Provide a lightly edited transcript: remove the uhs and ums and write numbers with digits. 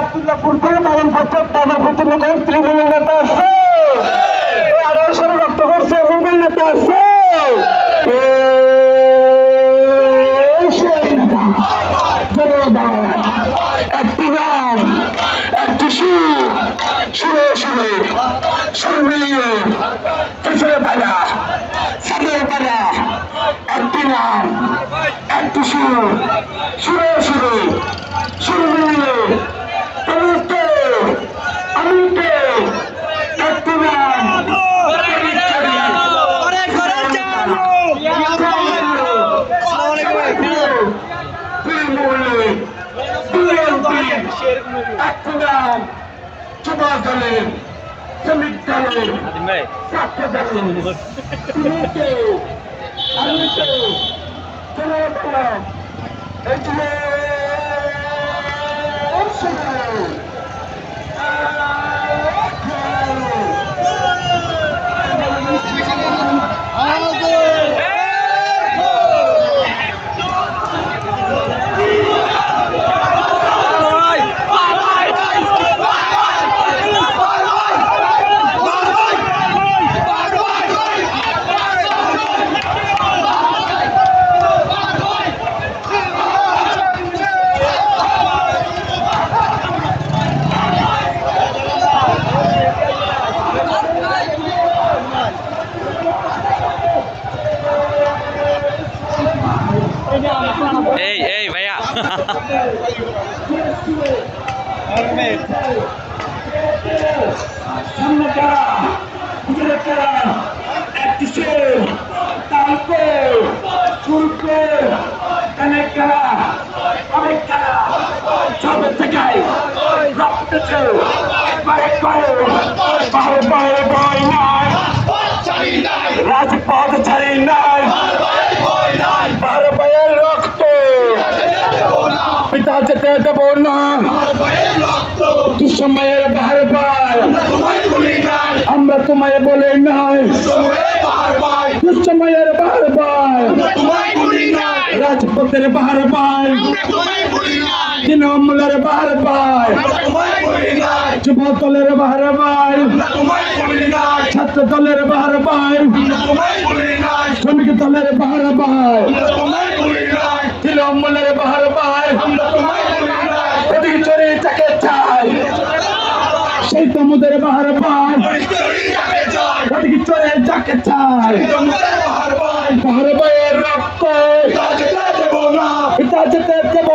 আব্দুল্লাহপুর থেকে পালন করছে তাদের প্রতিনিধি তৃণমূল নেতা আছে, আড়াইশোর রক্ত করছে রুবেল নেতা আছে, একটি গান একটি সুর সুরে সুরে সুর মিলিয়ে পিছনে পালা সাদের পালা একটি গান একটি সুর সুরে সুরে সুর মিলিয়ে যুবক দলের শ্রমিক দলের ছাত্র দলের এই ভাইয়া রাজপথ ছাড়ি নাই পিতা যেতে দেব না দুঃসময়ের বারবার আমরা তোমায় বলে নাই দুঃসময়ের বারবার রাজপথের বারবার তৃণমূলের বারবার যুব দলের বারবার ছাত্র দলের বারবার শ্রমিক দলের বারবার তৃণমূলের বারবার ওদিকে চলে যাকে চাই সেই তমুদের বারবার ওদিকে চলে যাকে চাই বারবার রক্ত পিতা যেতে দেব